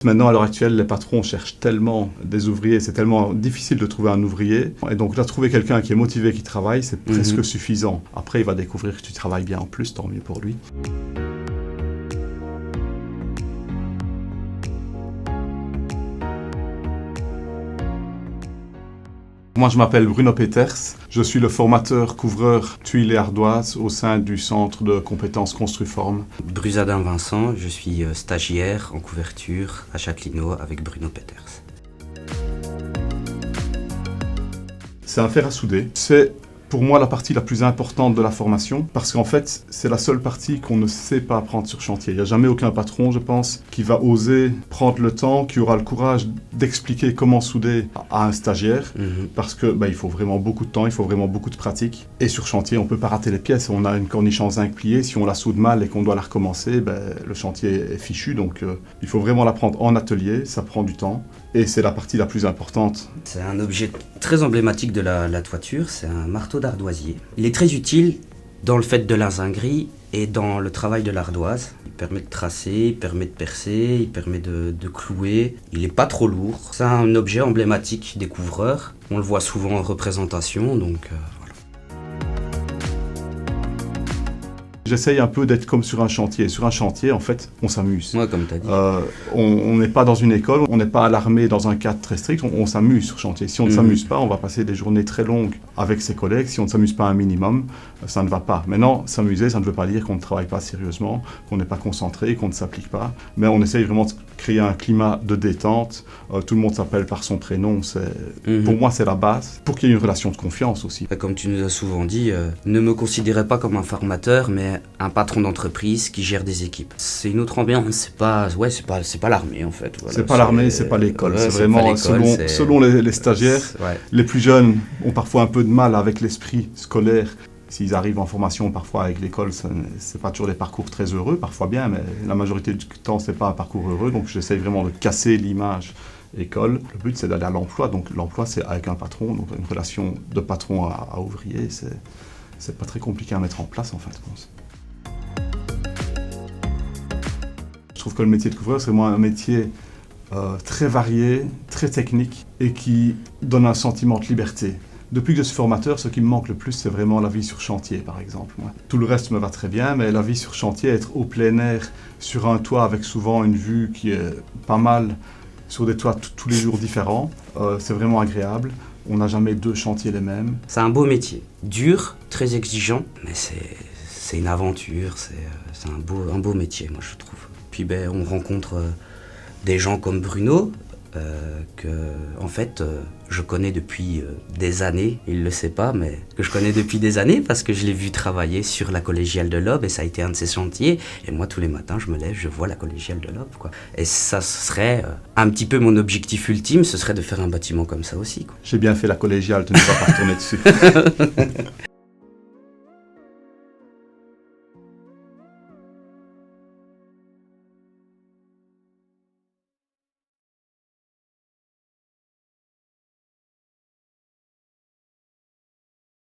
Maintenant, à l'heure actuelle, les patrons cherchent tellement des ouvriers, c'est tellement difficile de trouver un ouvrier. Et donc là, trouver quelqu'un qui est motivé, qui travaille, c'est presque suffisant. Après, il va découvrir que tu travailles bien en plus, tant mieux pour lui. Moi, je m'appelle Bruno Peters. Je suis le formateur couvreur tuiles et ardoises au sein du centre de compétences Construform. Brusadin Vincent, je suis stagiaire en couverture à Châtelineau avec Bruno Peters. C'est un fer à souder. C'est pour moi la partie la plus importante de la formation parce qu'en fait, c'est la seule partie qu'on ne sait pas apprendre sur chantier. Il n'y a jamais aucun patron, je pense, qui va oser prendre le temps, qui aura le courage d'expliquer comment souder à un stagiaire parce que il faut vraiment beaucoup de temps, il faut vraiment beaucoup de pratique. Et sur chantier, on ne peut pas rater les pièces. On a une corniche en zinc pliée, si on la soude mal et qu'on doit la recommencer, le chantier est fichu. Donc il faut vraiment l'apprendre en atelier, ça prend du temps. Et c'est la partie la plus importante. C'est un objet très emblématique de la toiture, c'est un marteau d'ardoisier. Il est très utile dans le fait de la zinguerie et dans le travail de l'ardoise. Il permet de tracer, il permet de percer, il permet de clouer. Il n'est pas trop lourd. C'est un objet emblématique des couvreurs. On le voit souvent en représentation, donc voilà. J'essaye un peu d'être comme sur un chantier. Sur un chantier, en fait, on s'amuse. Ouais, comme tu as dit. On n'est pas dans une école, on n'est pas à l'armée dans un cadre très strict, on s'amuse sur chantier. Si on ne s'amuse pas, on va passer des journées très longues avec ses collègues. Si on ne s'amuse pas un minimum, ça ne va pas. Maintenant, s'amuser, ça ne veut pas dire qu'on ne travaille pas sérieusement, qu'on n'est pas concentré, qu'on ne s'applique pas. Mais on essaye vraiment de créer un climat de détente. Tout le monde s'appelle par son prénom. Pour moi, c'est la base. Pour qu'il y ait une relation de confiance aussi. Comme tu nous as souvent dit, ne me considérez pas comme un formateur, mais un patron d'entreprise qui gère des équipes. C'est une autre ambiance, c'est pas l'armée en fait. Voilà. C'est pas l'armée, c'est pas l'école. C'est vraiment selon les stagiaires. Les plus jeunes ont parfois un peu de mal avec l'esprit scolaire. S'ils arrivent en formation, parfois avec l'école, c'est pas toujours des parcours très heureux, parfois bien, mais la majorité du temps, c'est pas un parcours heureux. Donc j'essaye vraiment de casser l'image école. Le but, c'est d'aller à l'emploi. Donc l'emploi, c'est avec un patron, donc une relation de patron à ouvrier. C'est pas très compliqué à mettre en place en fin de compte. Je trouve que le métier de couvreur, c'est vraiment un métier très varié, très technique et qui donne un sentiment de liberté. Depuis que je suis formateur, ce qui me manque le plus, c'est vraiment la vie sur chantier, par exemple. Tout le reste me va très bien, mais la vie sur chantier, être au plein air, sur un toit avec souvent une vue qui est pas mal, sur des toits tous les jours différents, c'est vraiment agréable. On n'a jamais deux chantiers les mêmes. C'est un beau métier, dur, très exigeant, mais c'est une aventure, c'est un beau métier, moi je trouve. Puis on rencontre des gens comme Bruno, que en fait je connais depuis des années, il le sait pas, mais que je connais depuis des années parce que je l'ai vu travailler sur la collégiale de l'Aube et ça a été un de ses chantiers. Et moi tous les matins je me lève, je vois la collégiale de l'Aube, quoi. Et ça serait un petit peu mon objectif ultime, ce serait de faire un bâtiment comme ça aussi, quoi. J'ai bien fait la collégiale, tu ne vas pas retourner dessus.